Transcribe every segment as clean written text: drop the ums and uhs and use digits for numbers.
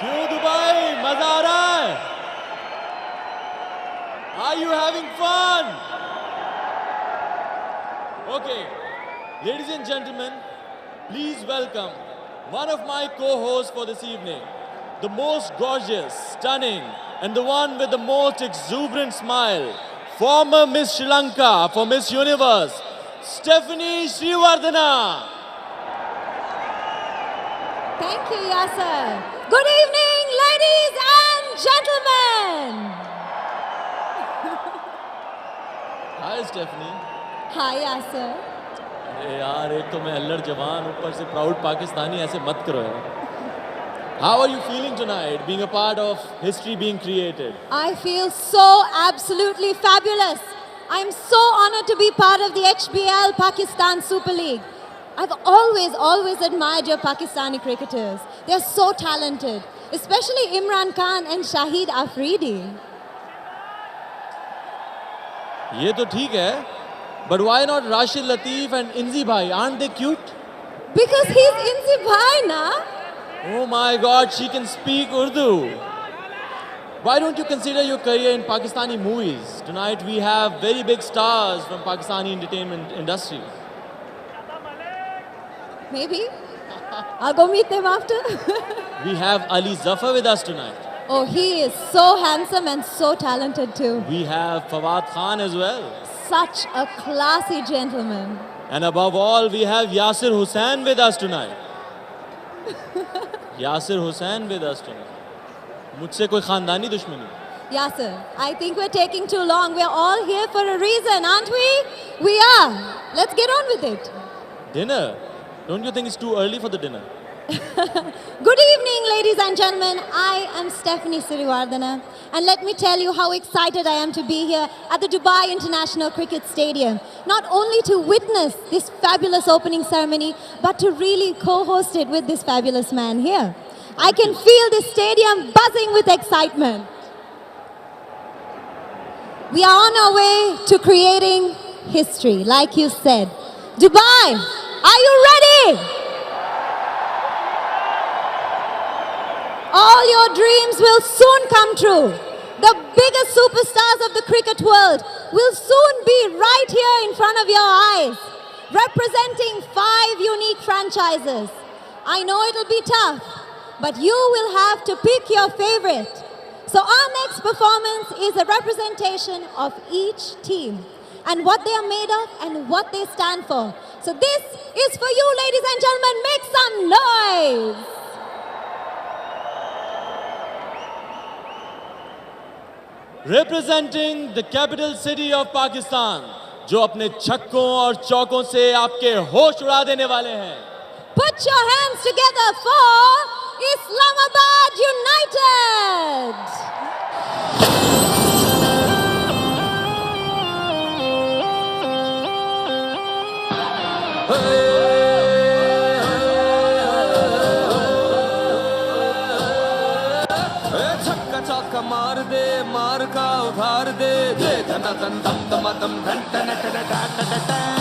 क्यों दुबई मजा आ रहा है? Are you having fun? Okay, ladies and gentlemen, please welcome one of my co-hosts for this evening, the most gorgeous, stunning, and the one with the most exuberant smile, former Miss Sri Lanka for Miss Universe, Stephanie Sriwardana. Thank you, Yasser. Good evening, ladies and gentlemen. Hi, Stephanie. Hi, Yasser. अरे यार, एक तो मैं अल्लड़ जवान, ऊपर से proud Pakistani, ऐसे मत करो यार. How are you feeling tonight, being a part of history being created? I feel so absolutely fabulous. I'm so honored to be part of the HBL Pakistan Super League. I've always admired your Pakistani cricketers. They're so talented, especially Imran Khan and Shahid Afridi. ये तो ठीक है, but why not Rashid Latif and Inzi Bhai? Aren't they cute? Because he's Inzi Bhai, na? Oh my God, she can speak Urdu. Why don't you consider your career in Pakistani movies? Tonight we have very big stars from Pakistani entertainment industry. Maybe. I'll go meet them after. We have Ali Zafar with us tonight. Oh, he is so handsome and so talented too. We have Fawad Khan as well. Such a classy gentleman. And above all, we have Yasir Hussain with us tonight. Yasir Hussain with us tonight. मुझसे कोई खानदानी दुश्मनी? Yasir, I think we're taking too long. We're all here for a reason, aren't we? We are. Let's get on with it. Dinner? Don't you think it's too early for the dinner? Good evening, ladies and gentlemen. I am Stephanie Sirivardhana, and let me tell you how excited I am to be here at the Dubai International Cricket Stadium. Not only to witness this fabulous opening ceremony, but to really co-host it with this fabulous man here. I can feel this stadium buzzing with excitement. We are on our way to creating history, like you said. Dubai, are you ready? All your dreams will soon come true. The biggest superstars of the cricket world will soon be right here in front of your eyes, representing 5 unique franchises. I know it'll be tough, but you will have to pick your favorite. So our next performance is a representation of each team and what they are made of and what they stand for. So this is for you, ladies and gentlemen. Make some noise. Representing the capital city of Pakistan, जो अपने छक्कों और चौकों से आपके होश उड़ा देने वाले हैं. Put your hands together for Islamabad United. छक्का चौका मार दे, मार का उधार दे, दे धन धन धम धम धम धन धन धन धन धन धन.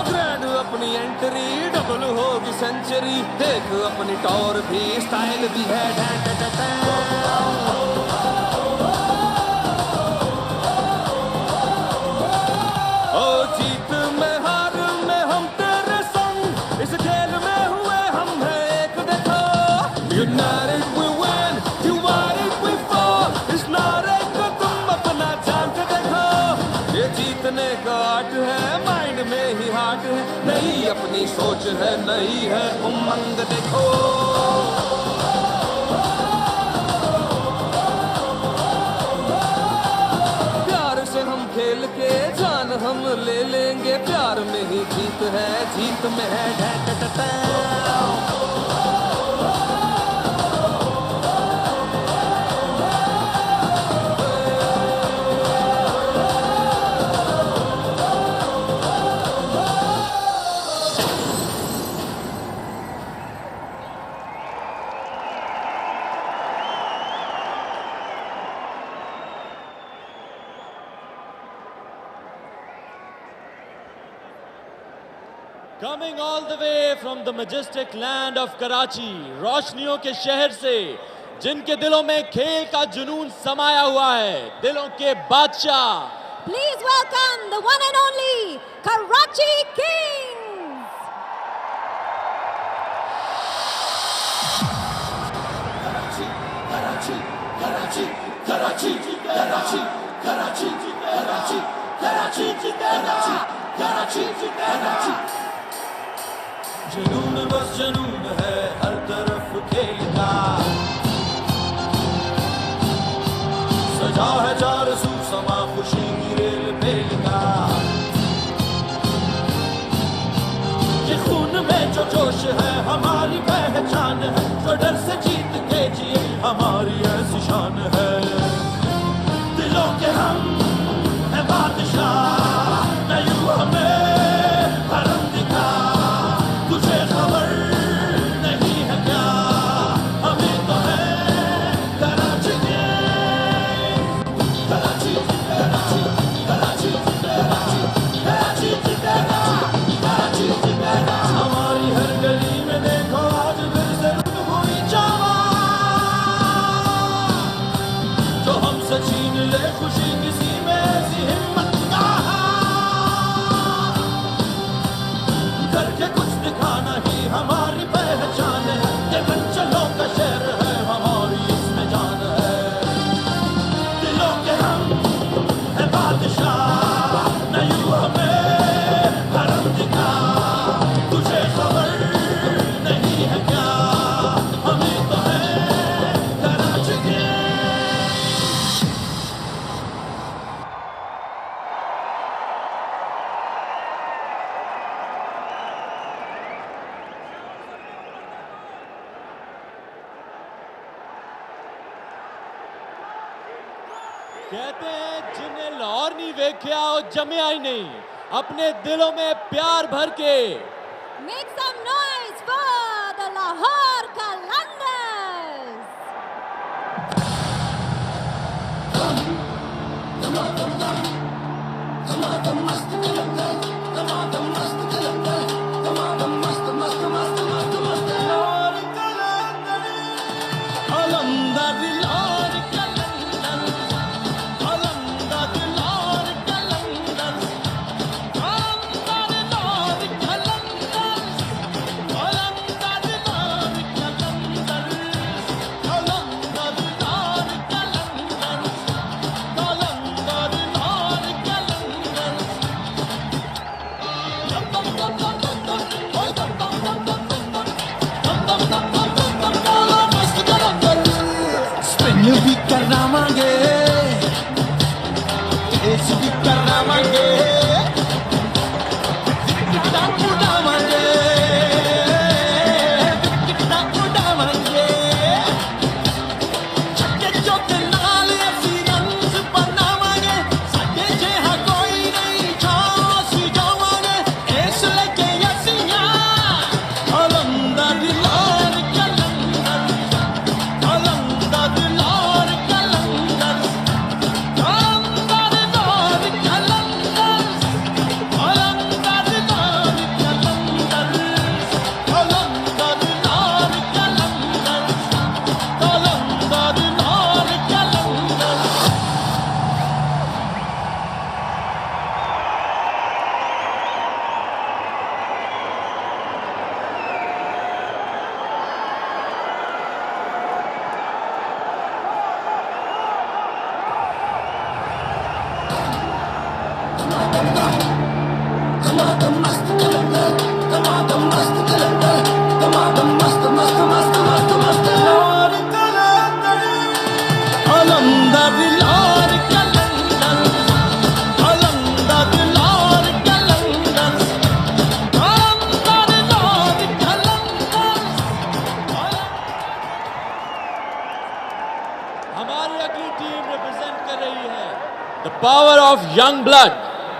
ग्रैंड अपनी एंट्री, डबल होगी सेंचुरी, देख अपनी टॉर भी, स्टाइल भी है धन धन धन. जीत में हार में हम तेरे संग, इस खेल में हुए हम हैं एक देखो. United we win, divided we fall, इस नारे को तुम अपना जान के देखो. ये जीतने का आर्ट है, माइंड में ही हार्ट है, नई अपनी सोच है, नई है उमंग देखो. खेल के जान हम ले लेंगे, प्यार में ही जीत है, जीत में है ढैट. Coming all the way from the majestic land of Karachi, रोशनियों के शहर से, जिनके दिलों में खेल का जुनून समाया हुआ है, दिलों के बादशाह. Please welcome the one and only Karachi Kings. Karachi, Karachi, Karachi, Karachi, Karachi, Karachi, Karachi, Karachi, Karachi, Karachi, Karachi. जुनून बस जुनून है हर तरफ खेल का, सजा है चार सू समा खुशी की रेल फेल का. ये खून में जो जोश है हमारी पहचान है, जो डर से जीत के जिए हमारी ऐसी शान है. दिलों के हम है बादशाह, नहीं हमें भरम दिखा. तुझे खबर नहीं है क्या, हमें तो है कराची के. कराची, कराची, कराची, कराची, कराची, कराची, कराची. हमारी हर गली में देखो आज फिर से हुई चावा, जो हमसे छीन ले खुशी किसी में ऐसी हिम्मत कहाँ. करके कुछ दिखाना ही हमारी पहचान है, ये बच्चों का शहर है, हमारी इसमें जान है. दिलों के हम है बादशाह, नहीं हमें भरम दिखा. तुझे खबर नहीं कहते हैं जिन्हें लाहौर नहीं वेख्या वो जमया ही नहीं, अपने दिलों में प्यार भर के Make some noise for the Lahore Qalandars. भी करावांगे, केस भी करावांगे, विकेटां उड़ावांगे, विकेटां उड़ावांगे, छक्के चौके नाल असीं रन्स बनावांगे, साडे जिहा कोई नहीं असीं जावांगे, इस लगे असीं कलंदर लाहौर कलंदर, कलंदर लाहौर कलंदर, कलंदर लाहौर कलंदर, कलंदर लाहौर कलंदर, कलंदर लाहौर कलंदर, कलंदर लाहौर कलंदर। हमारी अगली टीम रिप्रेजेंट कर रही है the power of young blood,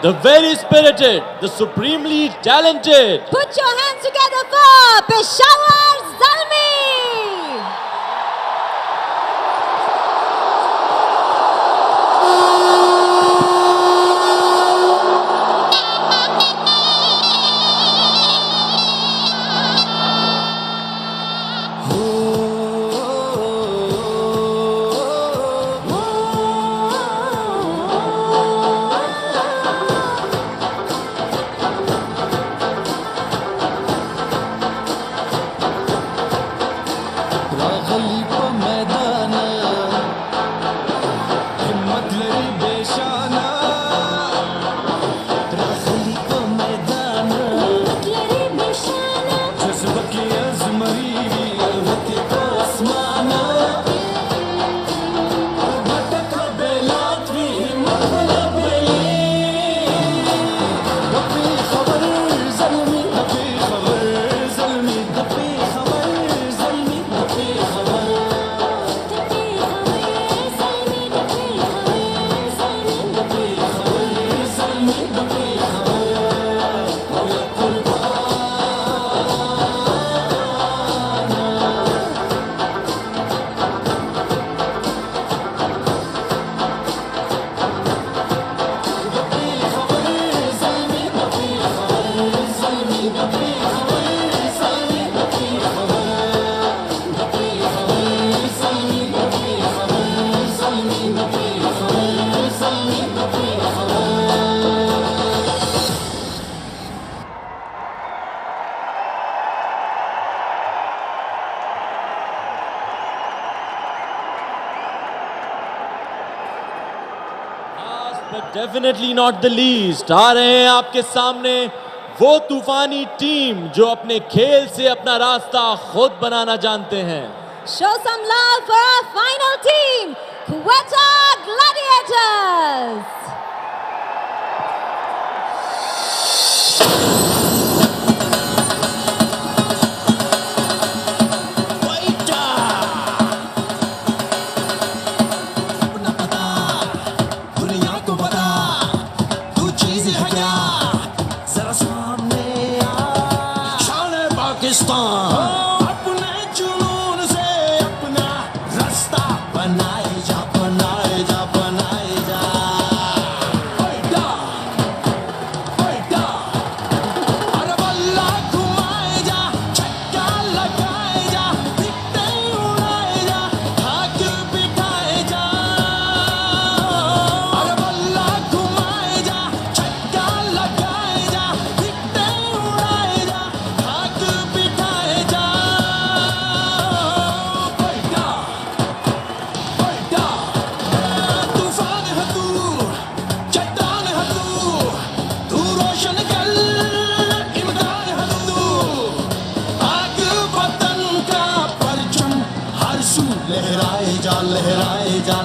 the very spirited, the supremely talented. Put your hands together for Peshawar Zalmi. But definitely not the least, आ रहे हैं आपके सामने वो तूफानी टीम जो अपने खेल से अपना रास्ता खुद बनाना जानते हैं। Show some love for our final team, Quetta Gladiators.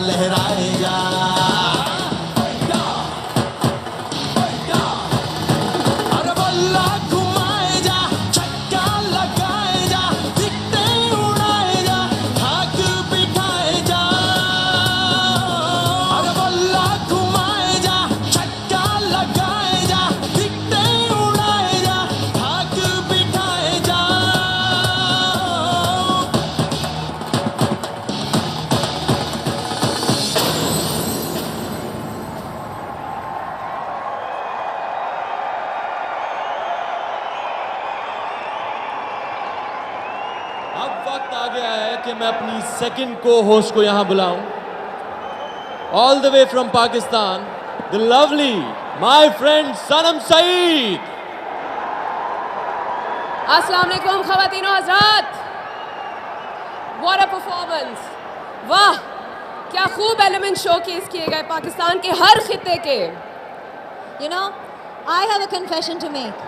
लहराए जा अरे बल्ला घुमाए जा छक्का लगाए जा दिखते उड़ाए जा भाग बिठाए जा अरे बल्ला घुमाए जा छक्का लगाए जा दिखते उड़ाए जा भाग बिठाए जा अब वक्त आ गया है कि मैं अपनी सेकंड को होस्ट को यहां बुलाऊं all the way from Pakistan the lovely my friend Sanam Saeed अस्सलाम वालेकुम ख़वातीन और हज़रात व्हाट अ परफॉर्मेंस वाह क्या खूब एलिमेंट शोकेस किए गए पाकिस्तान के हर खित्ते के You know, I have a confession to make.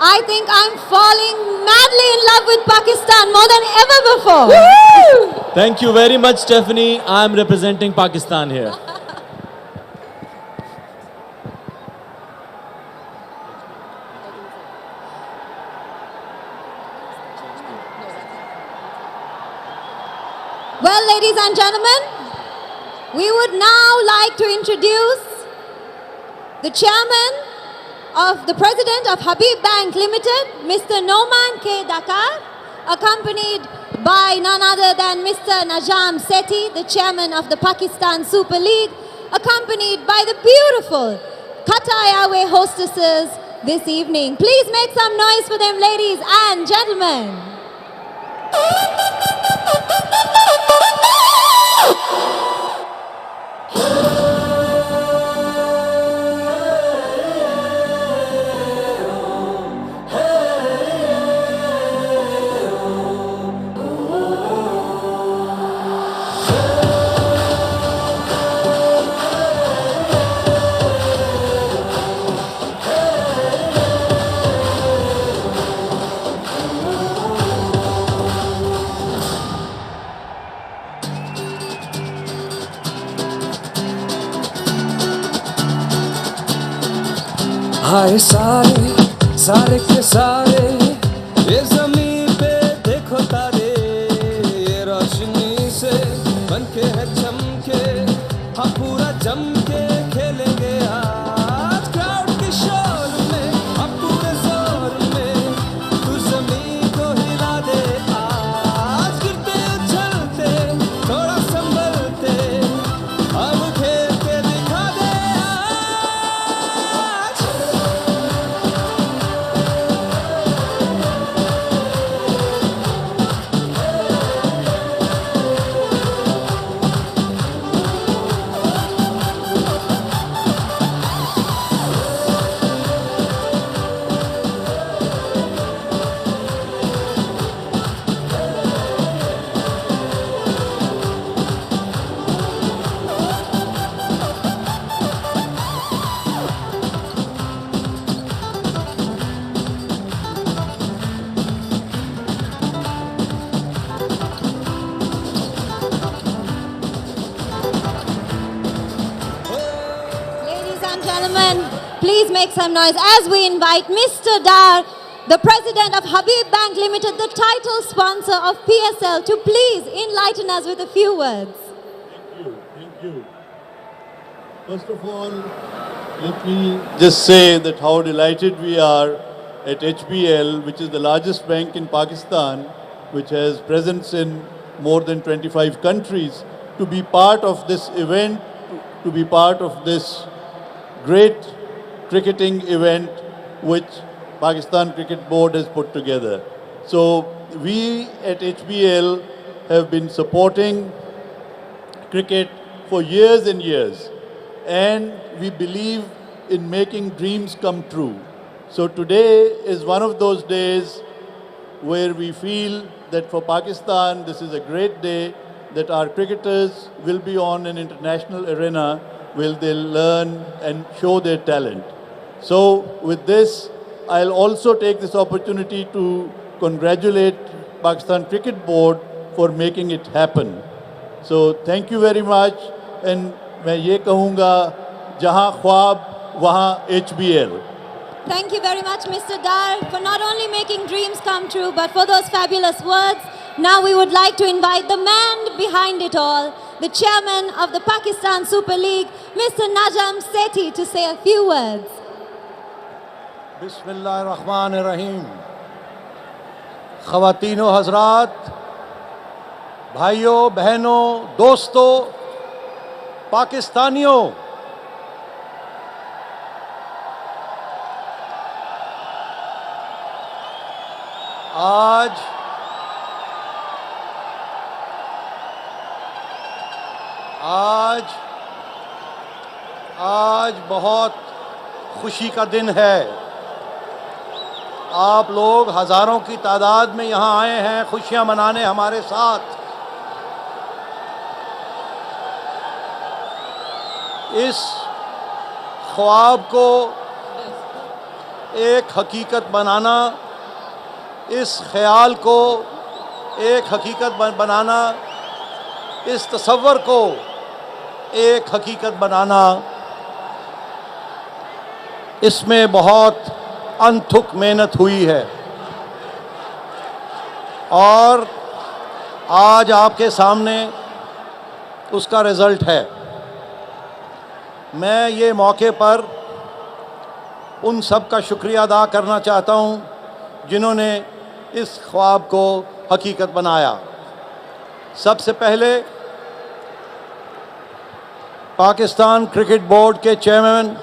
I think I'm falling madly in love with Pakistan more than ever before. Thank you very much, Stephanie. I'm representing Pakistan here. Well, ladies and gentlemen, we would now like to introduce the chairman of the president of Habib Bank Limited, Mr. Noman K. Dakar, accompanied by none other than Mr. Najam Sethi, the chairman of the Pakistan Super League, accompanied by the beautiful Qatar Airways hostesses this evening. Please make some noise for them, ladies and gentlemen. हाय सारे सारे के सारे ये जमीन पे देखो तारे ये रोशनी से बनके है चमके हम पूरा जम के खेलेंगे आज क्राउड के शोर में हम पूरे जोर में तू जमीन को हिला दे आज गिरते उछलते थोड़ा संभलते हम खेल के दिखा दे आज Ladies and gentlemen, please make some noise as we invite Mr. Dar, the president of Habib Bank Limited, the title sponsor of PSL, to please enlighten us with a few words. Thank you. First of all, let me just say that how delighted we are at HBL, which is the largest bank in Pakistan, which has presence in more than 25 countries, to be part of this event, to be part of this great cricketing event which Pakistan Cricket Board has put together. So we at HBL have been supporting cricket for years and years, and we believe in making dreams come true. So today is one of those days where we feel that for Pakistan this is a great day, that our cricketers will be on an international arena where they'll learn and show their talent. So with this, I'll also take this opportunity to congratulate Pakistan Cricket Board for making it happen. So thank you very much. And मैं ये कहूँगा जहाँ ख्वाब वहाँ HBL. Thank you very much, Mr. Dar, for not only making dreams come true, but for those fabulous words. Now we would like to invite the man behind it all, the chairman of the Pakistan Super League, Mr. Najam Sethi, to say a few words. बिस्मिल्लाहिर्रहमानिर्रहीम। ख़वातीनो हज़रात, भाइयों बहनों, दोस्तों, पाकिस्तानियों, आज बहुत खुशी का दिन है। आप लोग हज़ारों की तादाद में यहाँ आए हैं खुशियाँ मनाने हमारे साथ। इस ख्वाब को एक हकीकत बनाना, इस ख्याल को एक हकीकत बनाना, इस तसव्वुर को एक हकीकत बनाना, इसमें बहुत अनथक मेहनत हुई है और आज आपके सामने उसका रिज़ल्ट है। मैं ये मौके पर उन सब का शुक्रिया अदा करना चाहता हूँ जिन्होंने इस ख्वाब को हकीकत बनाया। सबसे पहले पाकिस्तान क्रिकेट बोर्ड के चेयरमैन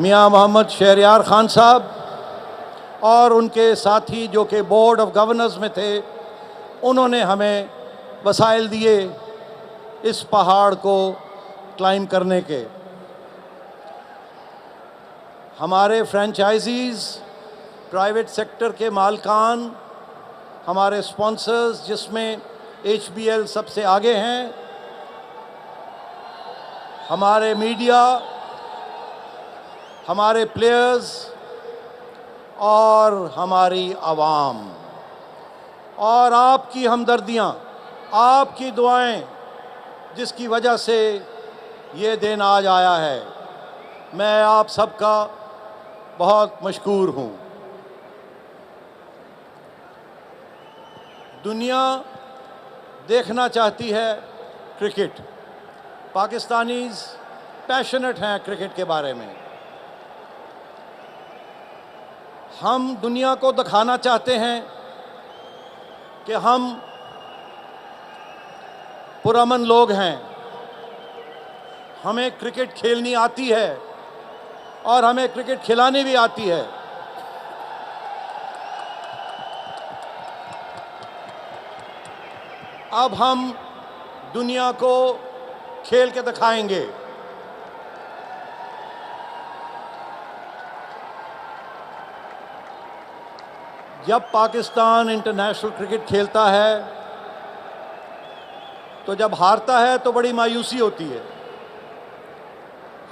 मियां मोहम्मद शहरयार ख़ान साहब और उनके साथी जो कि बोर्ड ऑफ गवर्नर्स में थे, उन्होंने हमें वसाइल दिए इस पहाड़ को क्लाइम करने के। हमारे फ्रेंचाइजीज़, प्राइवेट सेक्टर के मालकान, हमारे स्पॉन्सर्स जिसमें HBL सबसे आगे हैं, हमारे मीडिया, हमारे प्लेयर्स और हमारी आवाम और आपकी हमदर्दियाँ, आपकी दुआएं जिसकी वजह से ये दिन आज आया है, मैं आप सबका बहुत मशकूर हूँ। दुनिया देखना चाहती है क्रिकेट। पाकिस्तानीज़ पैशनेट हैं क्रिकेट के बारे में। हम दुनिया को दिखाना चाहते हैं कि हम पुरअमन लोग हैं, हमें क्रिकेट खेलनी आती है और हमें क्रिकेट खिलानी भी आती है। अब हम दुनिया को खेल के दिखाएंगे। जब पाकिस्तान इंटरनेशनल क्रिकेट खेलता है तो जब हारता है तो बड़ी मायूसी होती है।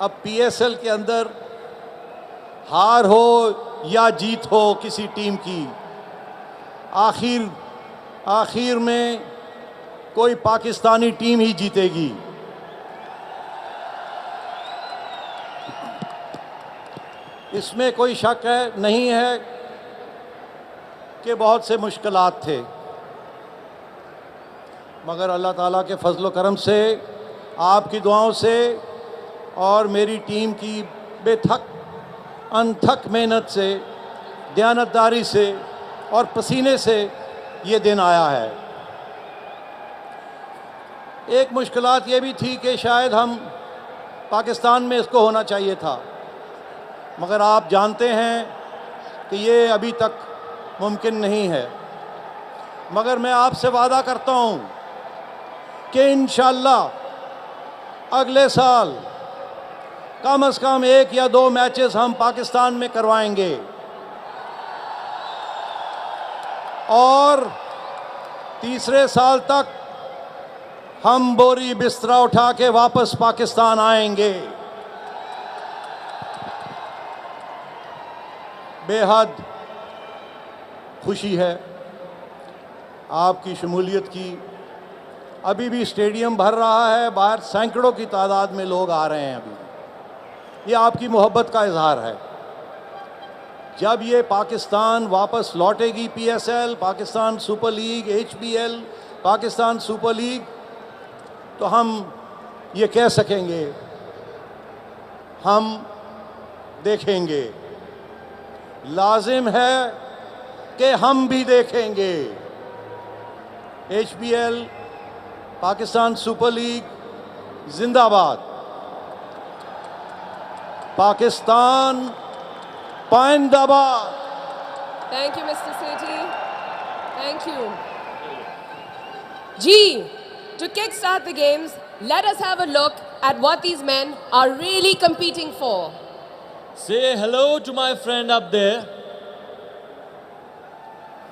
अब PSL के अंदर हार हो या जीत हो किसी टीम की, आखिर में कोई पाकिस्तानी टीम ही जीतेगी। इसमें कोई शक नहीं है कि बहुत से मुश्किलात थे, मगर अल्लाह ताला के फजल व करम से, आपकी दुआओं से और मेरी टीम की अनथक मेहनत से, दयानतदारी से और पसीने से ये दिन आया है। एक मुश्किलात ये भी थी कि शायद हम पाकिस्तान में इसको होना चाहिए था, मगर आप जानते हैं कि ये अभी तक मुमकिन नहीं है। मगर मैं आपसे वादा करता हूँ कि इंशाअल्लाह अगले साल कम से कम 1 या 2 मैचेस हम पाकिस्तान में करवाएंगे और तीसरे साल तक हम बोरी बिस्तरा उठा के वापस पाकिस्तान आएंगे। बेहद खुशी है आपकी शमूलियत की अभी भी स्टेडियम भर रहा है, बाहर सैकड़ों की तादाद में लोग आ रहे हैं अभी। ये आपकी मोहब्बत का इजहार है। जब ये पाकिस्तान वापस लौटेगी, PSL, Pakistan super league, HBL, Pakistan super league, तो हम ये कह सकेंगे, हम देखेंगे। लाजिम है कि हम भी देखेंगे। HBL, पाकिस्तान सुपर लीग जिंदाबाद। Pakistan पाइंदाबाद। Thank you, Mr. Sethi. Thank you. G, to kickstart the games, let us have a look at what these men are really competing for. Say hello to my friend up there.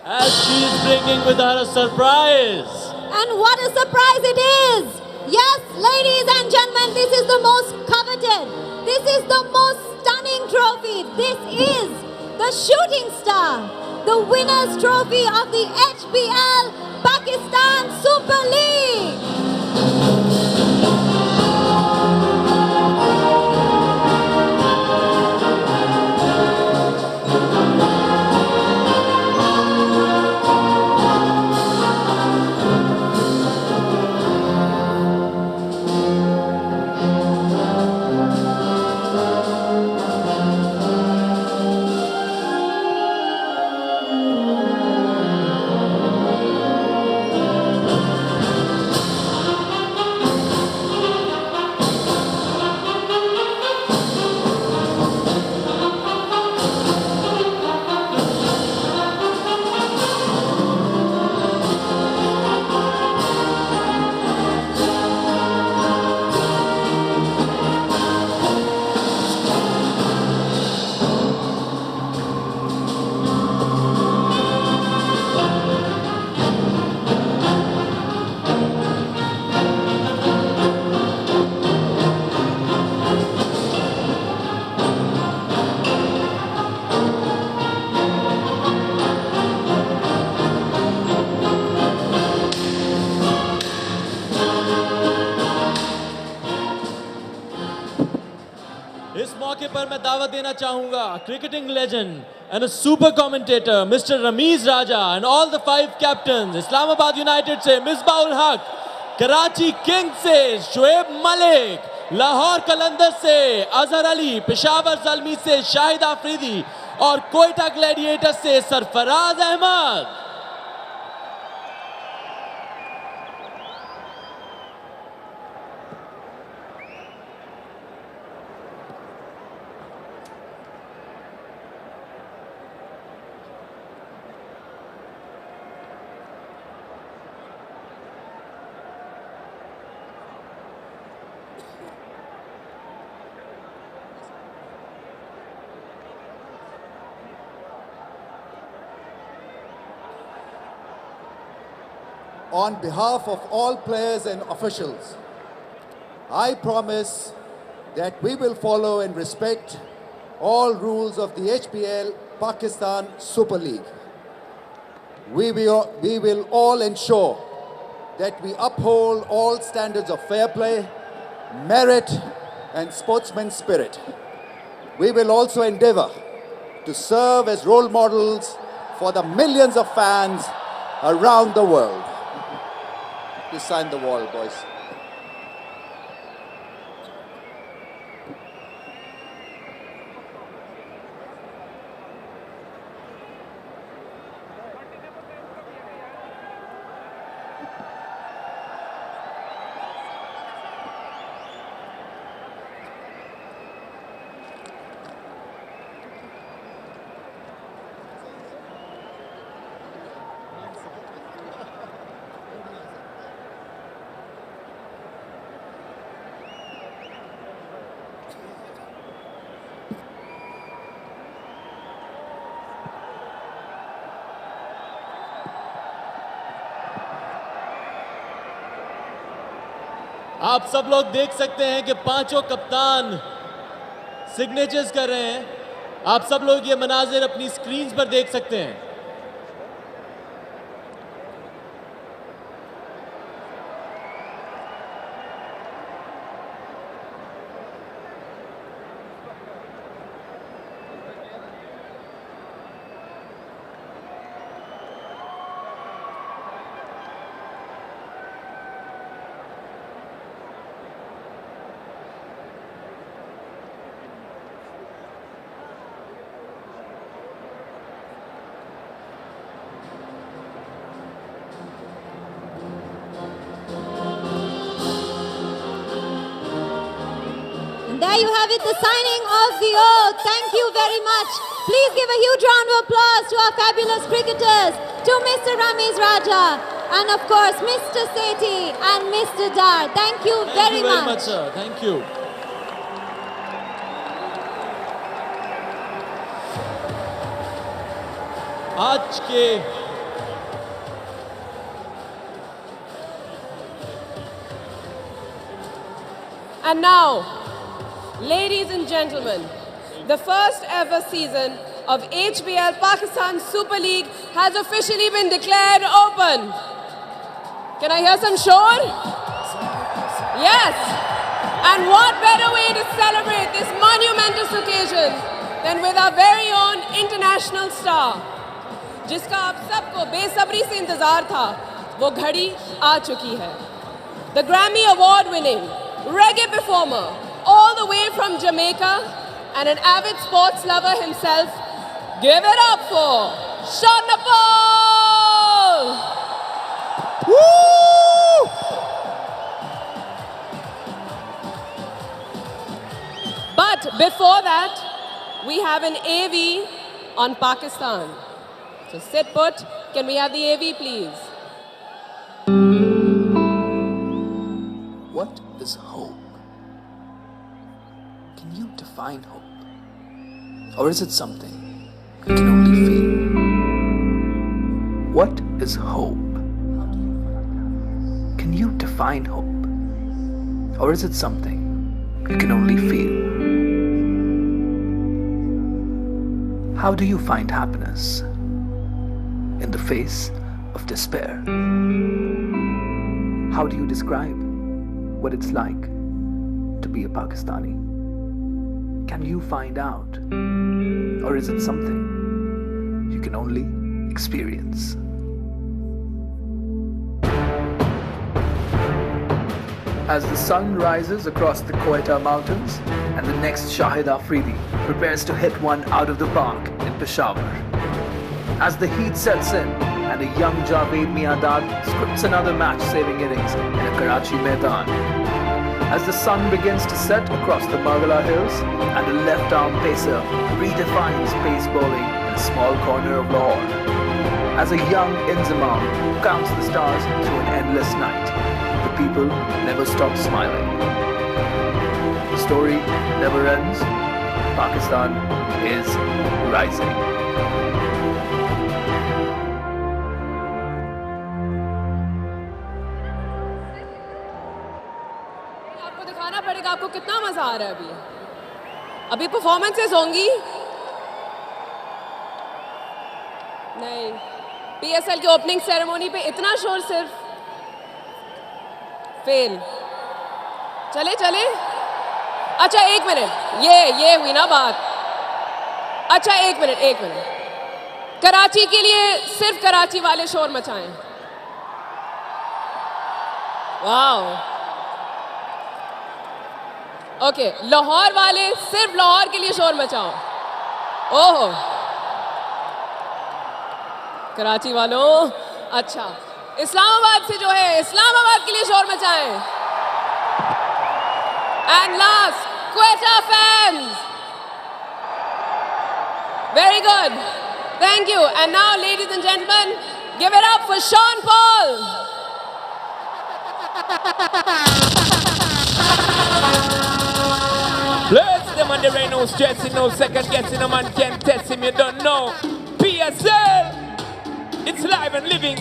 As she is bringing with her a surprise. And what a surprise it is! Yes, ladies and gentlemen, this is the most coveted, this is the most stunning trophy. This is the Shooting Star, the winner's trophy of the HBL Pakistan Super League. इस मौके पर मैं दावत देना चाहूंगा cricketing legend and a super commentator Mr. Ramiz Raja and all the 5 captains, Islamabad United से मिसबाउल हक, Karachi Kings से शुएब मलिक, लाहौर कलंदर से अजहर अली, पेशावर ज़ल्मी से शाहिद आफरीदी और कोयटा ग्लैडिएटर्स से Sarfaraz Ahmad. On behalf of all players and officials, I promise that we will follow and respect all rules of the HBL Pakistan Super League. We will all ensure that we uphold all standards of fair play, merit and sportsman spirit. We will also endeavor to serve as role models for the millions of fans around the world. Please sign the wall, boys. आप सब लोग देख सकते हैं कि पांचों कप्तान signatures कर रहे हैं। आप सब लोग ये मनाजिर अपनी स्क्रीन्स पर देख सकते हैं। There you have it, the signing of the oath. Thank you very much. Please give a huge round of applause to our fabulous cricketers, to Mr. Ramesh Raja, and of course, Mr. Sethi and Mr. Dar. Thank you very much. Thank you very much, sir. Thank you. आज के And now, ladies and gentlemen, the first ever season of HBL Pakistan Super League has officially been declared open. Can I hear some shore? Yes. And what better way to celebrate this monumentous occasion than with our very own international star, जिसका आप सबको बेसब्री से इंतजार था, वो घड़ी आ चुकी है. The Grammy Award winning reggae performer all the way from Jamaica and an avid sports lover himself, give it up for Sean Paul! But before that, we have an AV on Pakistan. So sit put. Can we have the AV, please? What is hope? Can you define hope? Or is it something you can only feel? What is hope? Can you define hope? Or is it something you can only feel? How do you find happiness in the face of despair? How do you describe what it's like to be a Pakistani? Can you find out? Or is it something you can only experience? As the sun rises across the Quetta Mountains and the next Shahid Afridi prepares to hit one out of the park in Peshawar. As the heat sets in and a young Javed Miandad scripts another match-saving innings in a Karachi Maidan. As the sun begins to set across the Margala Hills and a left-arm pacer redefines pace bowling in a small corner of Lahore. As a young Inzamam counts the stars through an endless night, the people never stop smiling. The story never ends. Pakistan is rising. आपको दिखाना पड़ेगा आपको कितना मजा आ रहा है अभी. अभी परफॉर्मेंसेस होंगी. नहीं, पीएसएल की ओपनिंग सेरेमनी पे इतना शोर सिर्फ फेल. चले चले. अच्छा एक मिनट, ये हुई ना बात. अच्छा एक मिनट. कराची के लिए सिर्फ कराची वाले शोर मचाएं. वाओ. ओके, लाहौर वाले सिर्फ लाहौर के लिए शोर मचाओ. ओहो, कराची वालों. अच्छा, इस्लामाबाद से जो है, इस्लामाबाद के लिए शोर मचाएं. And last, Quetta fans. Very good, thank you. And now ladies and gentleman, give it up for Sean Paul. Bless them and there ain't no stressing, no second guessing, no man can test him, you don't know. PSL, it's live and living,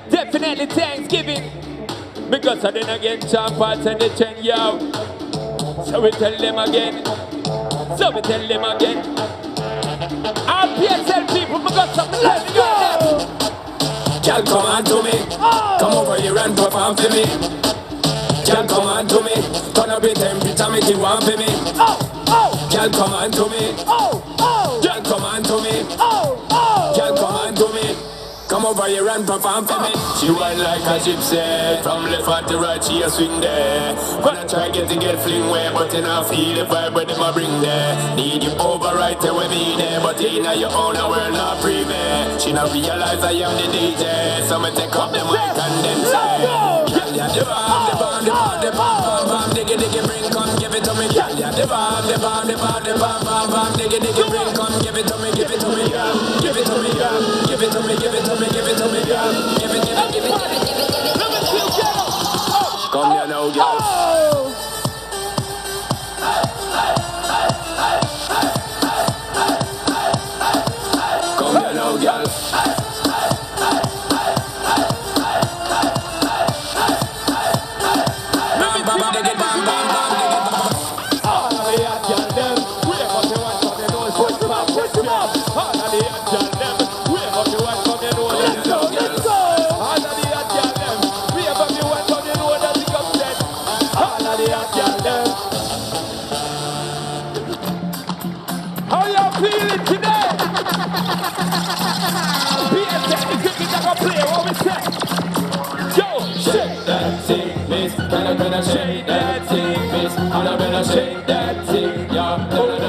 definitely Thanksgiving. Because I then again, champ parts and the trend, yo. So we tell them again, Our PSL people, we got something left to go. Girl, come on to me. Come over here and perform for me. Girl, come on to me. Turn up the temperature, make it warm for me. Girl, come on to me. Girl, come on to me. Girl, come on to me. Come over here and perform for me. She whine like a gypsy. From left hand to right, she a swing there. When I try get fling way, but you not feel the vibe where them a bring there. Need you over right there with me there, but in your own world not privy. She not realize I am the DJ, so me take up the mic and then say, girl, you the bomb, diggy, bring, come give it to me, girl. Yeah, the bam, the bam, the bam, the bam, bam, bam. Diggy, diggy, bring, come, give it to me, girl. Give it to me, girl. Give it to me, give it to me, give it to me, girl. Give it, give it, give it, give it, give it, give it. Let me see you, girl. Come here now, girl. Come here now, girl. How y'all feeling today? PSN, the cricket that gonna play, what we say? Yo, shake that thing, miss. Can I shake that thing, miss? And I better shake that thing, yeah. Do it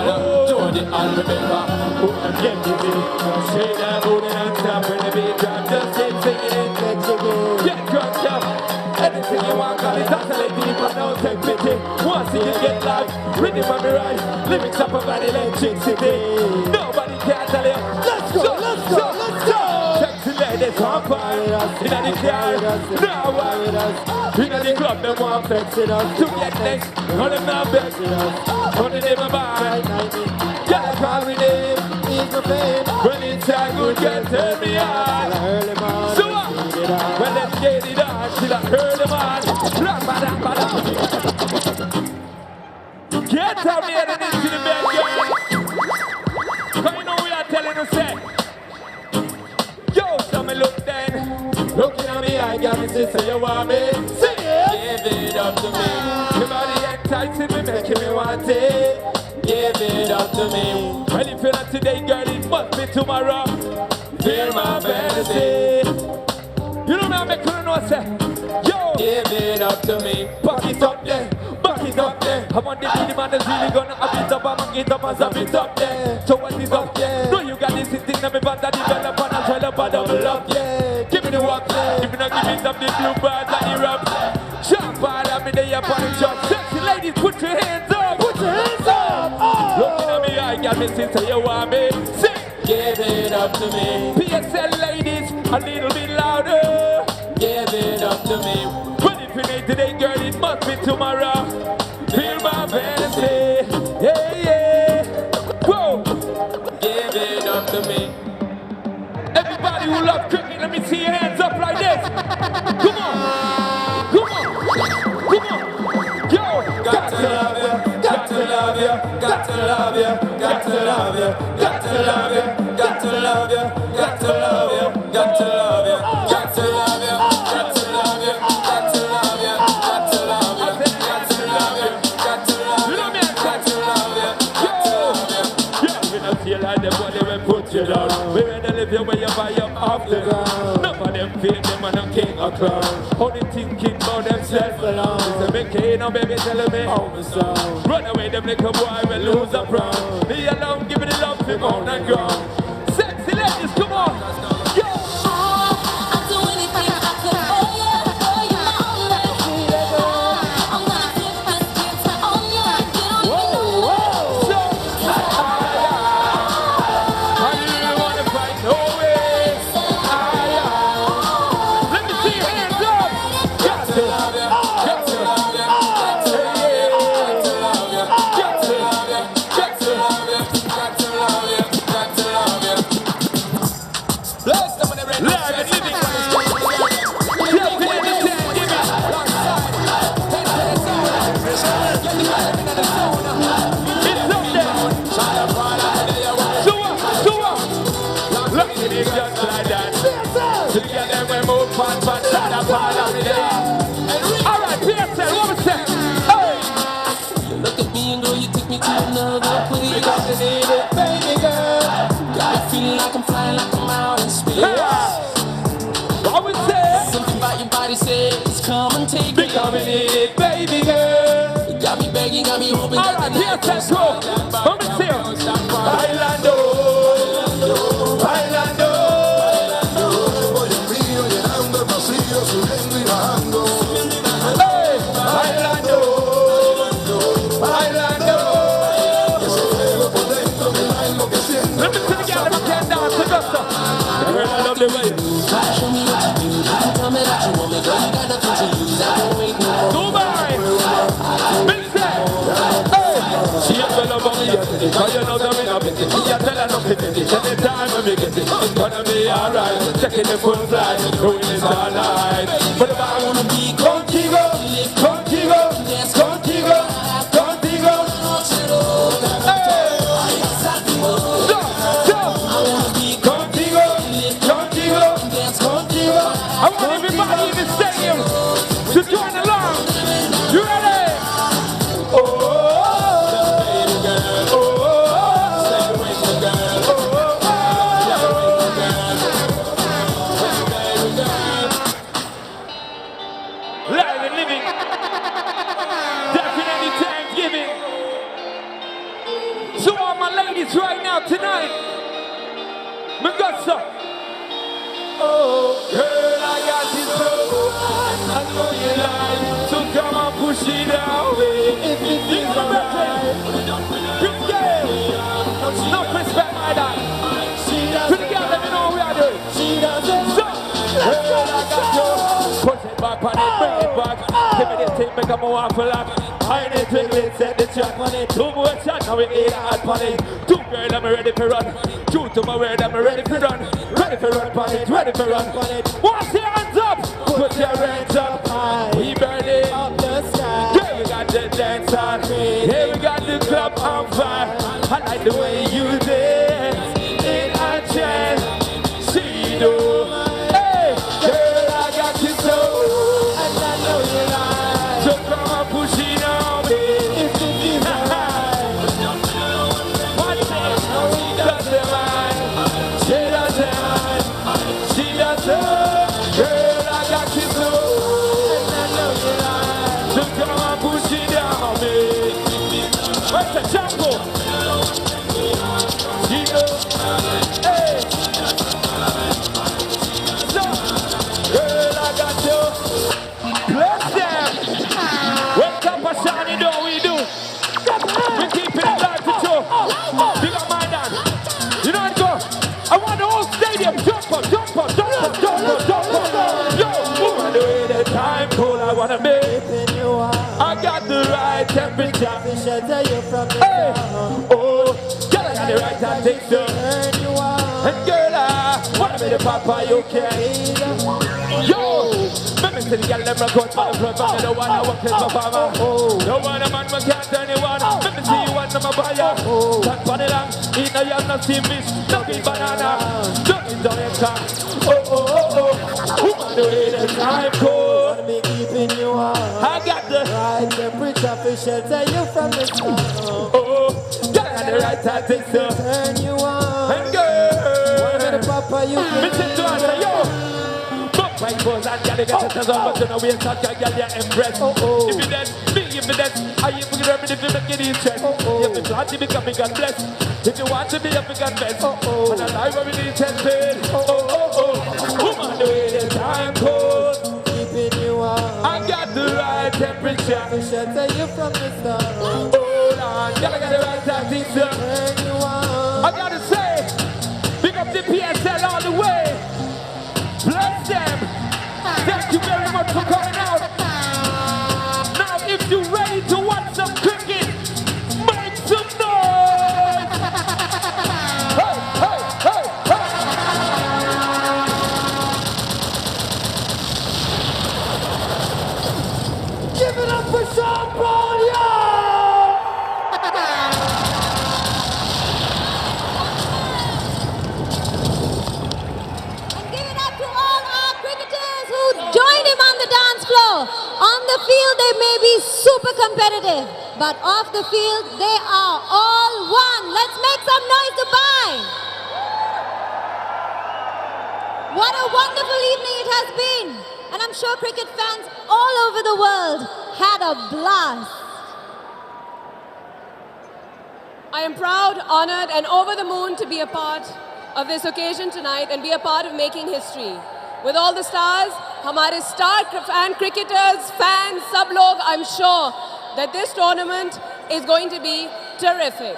and remember who I'm getting me. Shake that booty and tap when the beat drop. Just keep singing it, get jiggy. Get drunk, yeah. Anything you want, call it totally deep and don't take pity. Once you get live, rhythm on the right, lyrics up about electricity. Nobody can tell you. Let's go, let's go, let's go. Sexy ladies want fire, in the car, now in the club, they want flex it up. To get next, on the number, on the name of mine. Gotta call me name, is my fame. When it's a good girl, turn me on. So well, let's get it on till I heard the man. Get up here and into the bed, girl. Cause you know we are telling you, say. Yo, so me look then. Looking at me, I got me, sister, you want me? Sing it! Give it up to me. Your body enticing me, making me want it. Give it up to me. Well, if you're not today, girl, it must be tomorrow. Feel my fantasy. You know me, I make you know, say, yo, give it up to me. Back it up there, back it up there. I want the man that's really gonna up it up and make it up and zap it up there. So what is up, yeah? No, you got this thing that me band that develop and I try to double up, yeah. Give me the walk, yeah. Give me the up the blue birds and the rap. Jump out of me, they up on the jump. Sexy ladies, put your hands up, put your hands up. Oh. Looking at me, I got me, sister, you want me? Sing. Give it up to me. PSL ladies, a little bit louder. Give it up to me. But if it ain't today, girl, it must be tomorrow. Feel my fantasy. Yeah, yeah. Whoa. Give it up to me. Everybody who love cricket, let me see your hands up like this. Come on. Come on. Come on. Yo. Got to love you. Got to love you. Got to love you. Got to love you. Got to love you. Got to love you. Got to love you. Got to love you. Got to love you. Got to love you. Got to love you. Got to love you. Got to love you. Got to love you. Got to love you. Got to love you. Yeah, we don't feel like the body will put you down. We rather live your way you buy up off the ground. None of them feel them and I'm king or clown. Only thinking about themselves alone. It's a big kid, no baby telling me how the sound. Run away, them little boy will lose a crown. Me alone, give it the love to on the ground. Sexy ladies, come on. Yo. I'll do anything I could for you, my lady. I'm gonna flip my skills on you, get on you. So, I really wanna fight no way. Let me see your hands up. Got to love you. Got to love you. Got to love you. Got to love you. Got to love you. Got to love you. Got to love you. Bless them when they're ready. Live and living. Just to understand, give me. It's up there. Look at it just like that. Together we move fast, fast, and a part of it. All right, PSL, what we say? Hey. You look at me and girl, you take me to another place. Because you need it, baby girl. Got me feeling like I'm flying, like I'm out in space. Hey. What we say? Something about your body says, come and take me. Because we need it, baby girl. You got me begging, got me hoping. All right, PSL, go. What we say? Bailando. Bailando. Hey, bailando. way. Dubai, big set. Hey, she a girl about me, yes. Cause you know that we not busy. She a tell her no pity. Anytime when we get it, it's gonna be alright. Checking the full flight, doing it all night. But if I wanna be contigo, contigo, contigo, contigo. Hey, contigo, contigo, contigo. I want everybody in the stadium to join along. You ready? Oh, live and living. Definitely Thanksgiving. So all my ladies right now tonight. Magassa. Oh, girl, I got this love. I know you like. So come on, push it out. If it feels alright. Chris Gale. No respect, my dad. Pretty girl, let me know what we are doing. She doesn't. So, girl, I got you. Put it back on it, bring it back. Give me this thing, make a more awful lot. I need to set the track on it. Two more shots, now we need a hot on it. Two girl, I'm ready for run. True to my word, I'm ready for run. Ready for run on it, ready for run on it. What's your hands up? Put your hands up high. We burning up the sky. Here we got the dance on. Here we got the club on fire. I like the way you dance in a trance. See you do. Hey, girl, I got you so. And I know you like. So come on, push it on me. If it feels alright. One thing, she doesn't mind. She doesn't mind. She doesn't. Girl, I got you so. And I know you like. So come on, push it on me. Where's the jungle? She knows. Hey. So, girl, I got you. Bless them. Wake up, Ashani, know what we do. We keep it alive to two. Big up my dad. You know how to go. I want the whole stadium. Jump up, jump up, jump up, jump up, jump up. Yo, woman, the way the time cold, I wanna make. I got the right temperature. Hey, oh, girl, I got the right temperature. And girl, I wanna be the papa you can. Yo, let me see the girl, let me go to the front. I don't wanna work as my farmer. No one a man, man can't turn you on. Let me see you want my buyer. Turn for the long, eat no yam, no steam fish, no big banana. Don't enjoy your car. Oh, oh, oh, oh. Woman, the way the time cold. Be keeping you warm. I got the Right temperature for shelter you from the sun. oh, girl, I got the right temperature. Turn you on. And girl, The papa you listen to us, say, yo. Fuck my boys and girl, you got to tell but you know we ain't such a girl, you impressed. If you dead, me if you dead, I ain't forget everything if you make it interest. If you want to become God bless, if you want to be a big best, and I lie where we need tested. Oh, oh, oh, woman, the way the time cold. keeping you warm. I got the right temperature. To shelter you from the sun. Hold on, girl, I got the right temperature. Turn you on. I gotta say, big up the PSL all the way. Bless them. Thank you very much for coming out. Now, if you're ready to watch some cricket, make some noise. Hey, hey, hey, hey. Give it up for Sean Paul, yo! And give it up to all our cricketers who joined him on the dance floor. On the field, they may be super competitive, but off the field, they are all one. Let's make some noise, Dubai. What a wonderful evening it has been. And I'm sure cricket fans all over the world had a blast. I am proud, honored, and over the moon to be a part of this occasion tonight and be a part of making history. With all the stars, हमारे star fan cricketers, fans, सब लोग, I'm sure that this tournament is going to be terrific.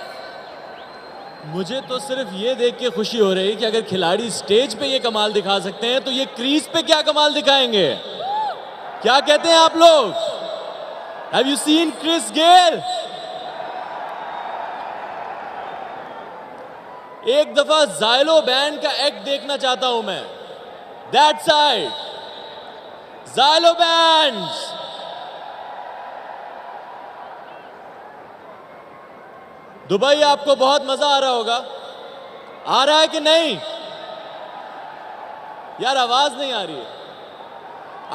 मुझे तो सिर्फ ये देख के खुशी हो रही है कि अगर खिलाड़ी स्टेज पे ये कमाल दिखा सकते हैं तो ये क्रीज पे क्या कमाल दिखाएंगे। क्या कहते हैं आप लोग? Have you seen Chris Gayle? एक दफा जाइलो बैंड का एक्ट देखना चाहता हूं मैं। That side Xylo band. Dubai आपको बहुत मजा आ रहा होगा। आ रहा है कि नहीं? यार आवाज नहीं आ रही है।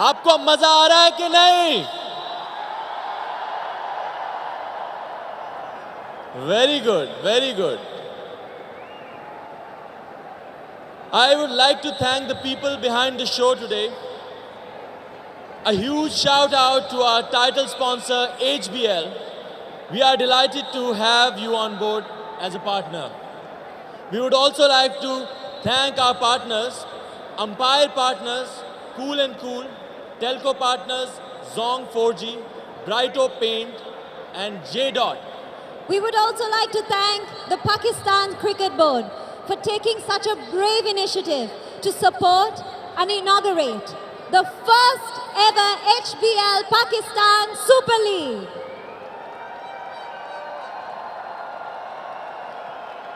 आपको मजा आ रहा है कि नहीं? Very good, very good. I would like to thank the people behind the show today. A huge shout out to our title sponsor HBL. We are delighted to have you on board as a partner. We would also like to thank our partners, umpire partners, Cool and Cool, telco partners, Zong 4G, Brighto Paint and J-Dot. We would also like to thank the Pakistan Cricket Board for taking such a brave initiative to support and inaugurate the first ever HBL Pakistan Super League.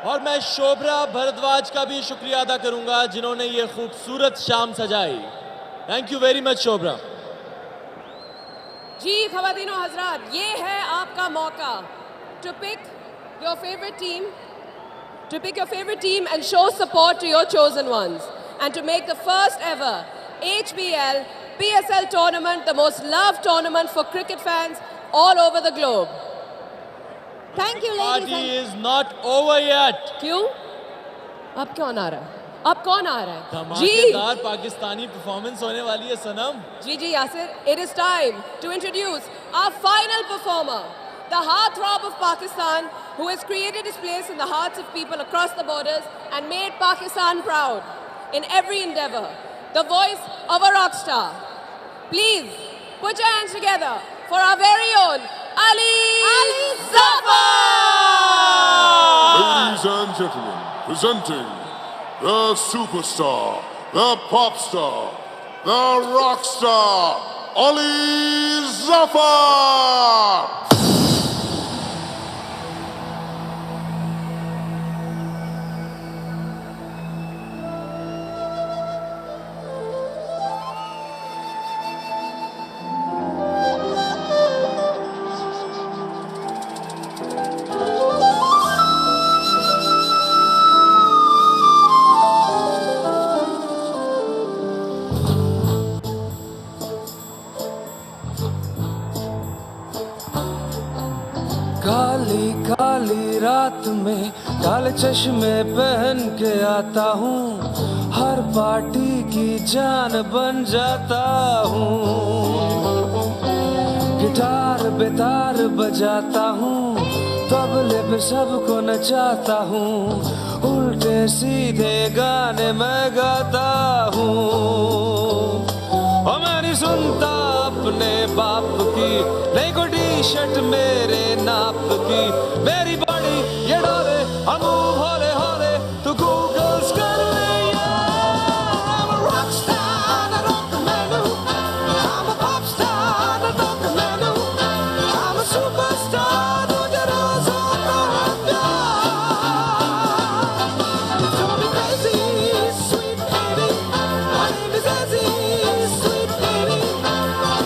और मैं शोभरा भरद्वाज का भी शुक्रिया अदा करूंगा जिन्होंने ये खूबसूरत शाम सजाई। Thank you very much Shobhra. जी ख़वातीनो हज़रात, ये है आपका मौका to pick your favorite team and show support to your chosen ones, and to make the first ever HBL PSL tournament the most loved tournament for cricket fans all over the globe. Thank you, ladies Party and is not over yet. क्यों? अब कौन आ रहा है? अब कौन आ रहा है? धमाकेदार पाकिस्तानी परफॉर्मेंस होने वाली है सनम। जी Yasir, it is time to introduce our final performer, the heartthrob of Pakistan, who has created his place in the hearts of people across the borders and made Pakistan proud in every endeavor. The voice of a rock star. Please put your hands together for our very own Ali Zafar! Ladies and gentlemen, presenting the superstar, the pop star, the rock star, Ali Zafar! Kali Kali रात में काले चश्मे पहन के आता हूँ, हर party की जान बन जाता हूँ। गिटार बेतार बजाता हूँ, तबले पे सबको नचाता हूँ, उल्टे सीधे गाने मैं गाता हूँ। और मैं नहीं सुनता अपने बाप की, नहीं कोई टी-शर्ट मेरे नाप की, मेरी बॉडी ये डोले, हम होले होले, तो गूगल्स कर ले यार। I'm a rock star, not on the menu. I'm a pop star, not on the menu. I'm a superstar, तुझे रोज होता है प्यार। You drove me crazy, sweet lady. My name is Ezzy, sweet lady.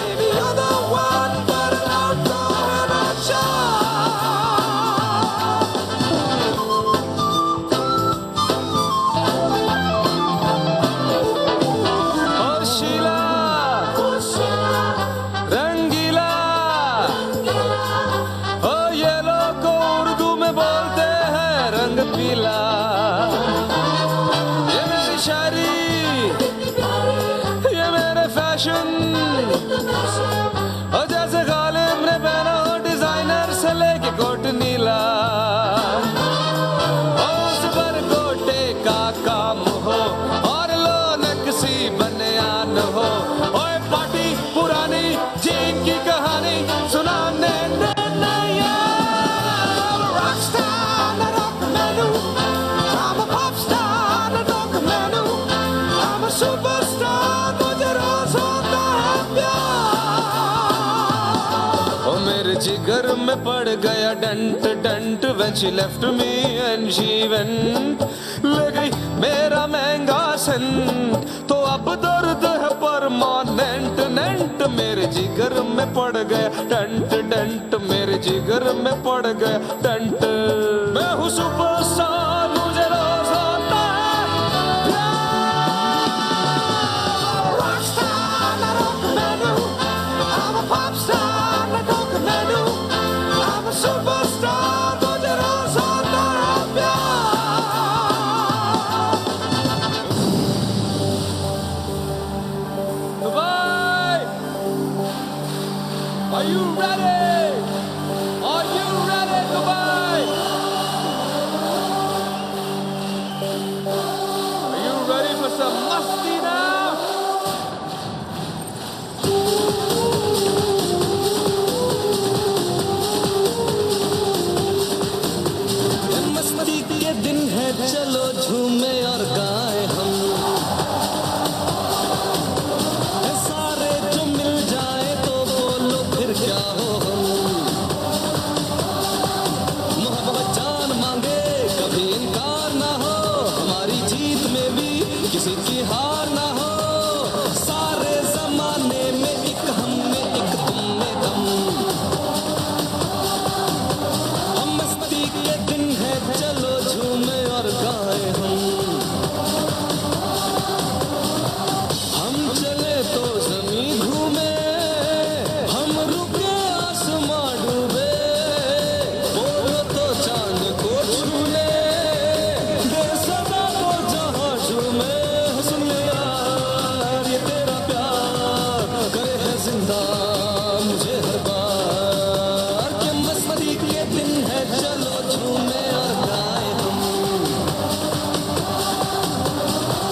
Baby, you're the one, but an outlaw and a child. और शीला, रंगीला, ओ ये लोग को उर्दू में बोलते हैं रंग पीला। ये मेरी शायरी, ये मेरे फैशन, और जैसे गालिब ने पहना हो डिजाइनर से लेके कोट नीला। उस पर कोटे का काम हो और लो नक्सी बनियान हो। ओए पार्टी पुरानी जीन की कहानी सुनाने देना यार। I'm a rock star, not off the menu. जिगर में पड़ गया don't don't when she left me and she went ले गई मेरा महंगा सेंट तो अब दर्द है परमानेंट नेंट मेरे जिगर में पड़ गया डंट डंट मेरे जिगर में पड़ गया डंट मैं हूँ सुपरस्टार मुझे रोज होता है प्यार रॉकस्टार ना रोक मैनू I'm a pop star ना रोक मैनू I'm a superstar मुझे रोज होता है प्यार Dubai are you ready are you ready Dubai are you ready for some masti now मस्ती के दिन है चलो झूमे और गाए हम सारे जो मिल जाए तो बोलो फिर क्या हो हम मोहब्बत जान मांगे कभी इनकार ना हो हमारी जीत में भी किसी की हार ना हो सारे जमाने में एक हम में एक तुम में दम हम मस्ती के दिन है चलो झूमे और गाए हम चले तो जमी घूमे हम रुके आसमां डूबे बोलो तो चांद को छू ले दे सदा को जहां झूमे सुन ले यार ये तेरा प्यार करे है जिंदा मुझे हर बार के मस्ती के दिन है चलो झूमे और गाए हम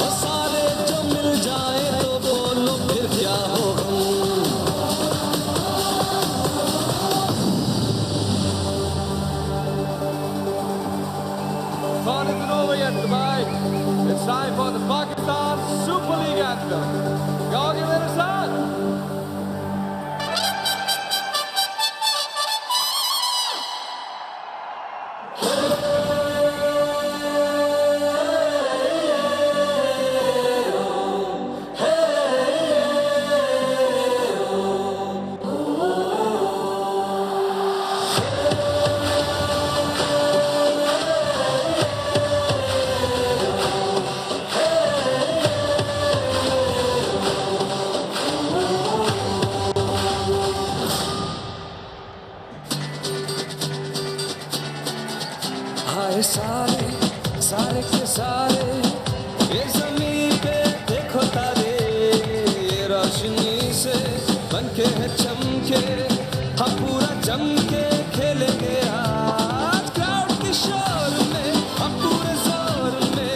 और सारे जो मिल जाए तो बोलो फिर क्या हो हम Fun isn't over yet, Dubai. It's time for the Pakistan Super League anthem. Y'all give it a shot. हाय सारे सारे के सारे ये ज़मीन पे देखो तारे ये रोशनी से बनके है चमके हम पूरा जम के खेलेंगे आज क्राउड के शोर में हम पूरे जोर में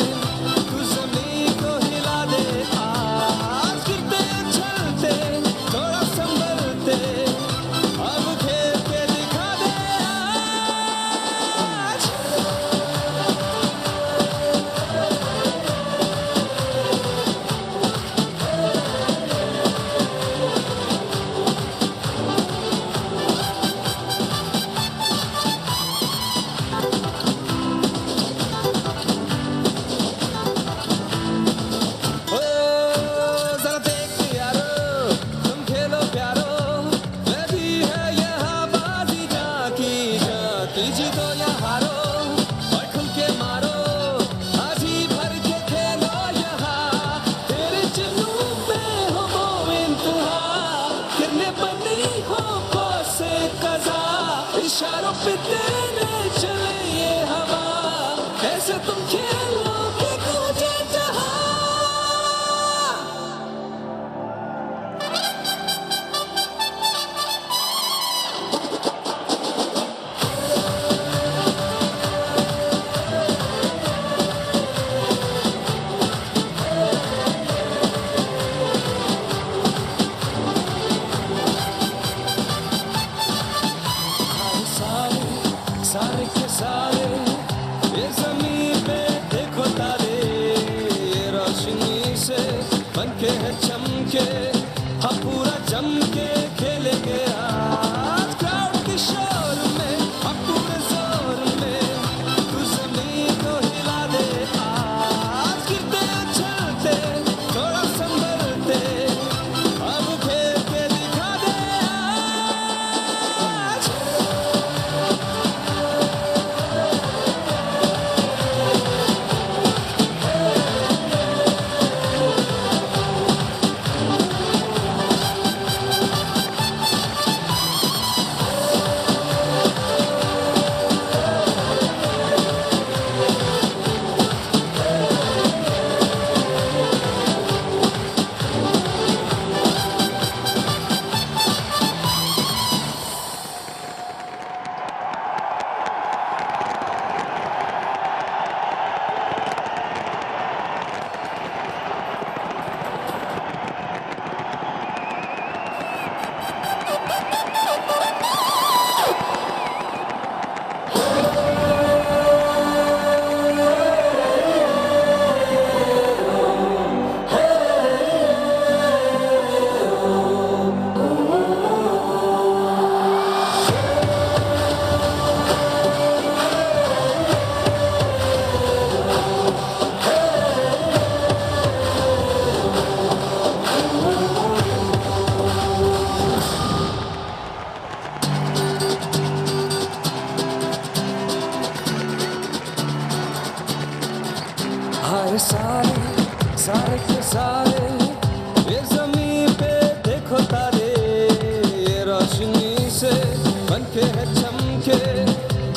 तू ज़मीन को हिला दे आज गिरते चलते थोड़ा संभलते अब खेल के दिखा दे आज जरा देख यारो तुम खेलो प्यारो मैं भी है यहाँ बाजी जाकी जीतो या हारो और खुल के मारो आज ही भर के खेलो यहाँ तेरे जुनून में हो वो इंतहा गिरने बनी हो से कजा इशारों पे देने चले ये हवा ऐसे तुम खेलो के कूदे जहाँ सारे के सारे ये ज़मीन पे देखो तारे ये रोशनी से बनके है चमके हम पूरा जम के खेलेंगे आज क्राउड की शो अरे सारे सारे के सारे ये जमीन पे देखो तारे, ये रोशनी से बनके है चमके,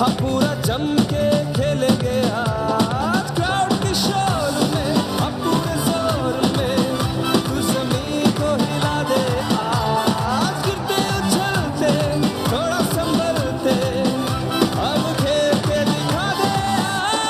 हाँ पूरा जम के खेलेंगे आज क्राउड के शोर में, अब पूरे जोर में तू जमीन को हिला दे आज, गिरते उछलते थोड़ा संभलते, अब खेल के दिखा दे आज।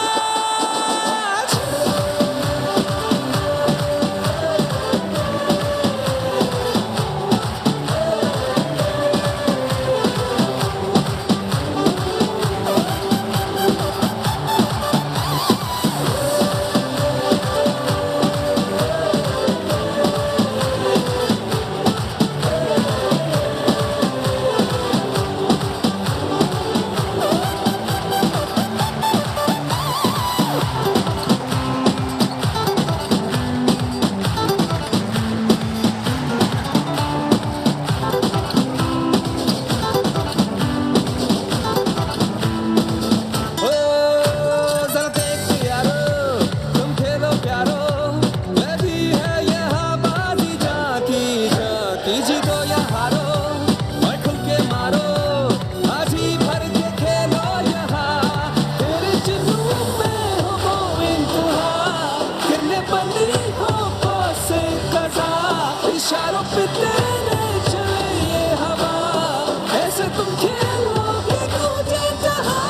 ओ जरा देखो यारो, तुम खेलो प्यारो, मैं भी है यहाँ बाजी जाती जाती, जीतो या हारो और खुल के मारो, आज ही भर के खेलो यहाँ, तेरे जुनून में हो वो इंतहा, गिरने बंदी हो पास से कजा, इशारों पे तेरे चले ये हवा, ऐसे तुम खेलोगे कूदे जहाँ।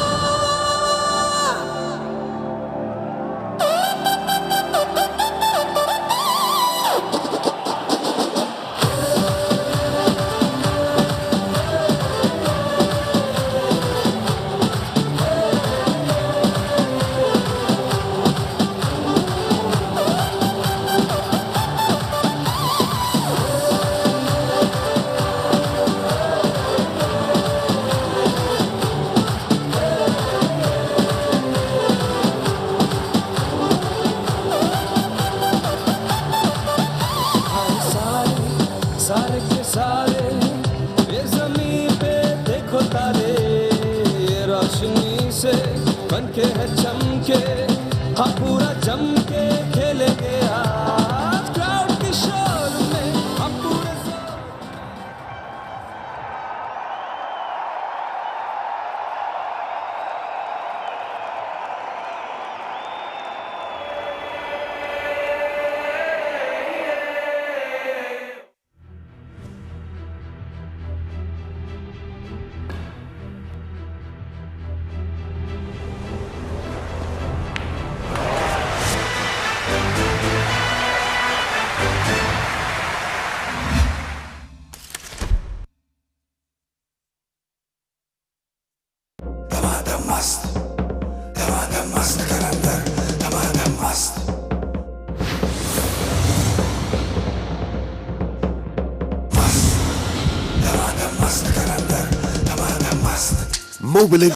सारे सारे के सारे ये जमीन पे देखो तारे, ये रोशनी से बनके है चमके, हाँ पूरा जम के खेलेंगे आज क्राउड के शोर में, हम पूरे Mobility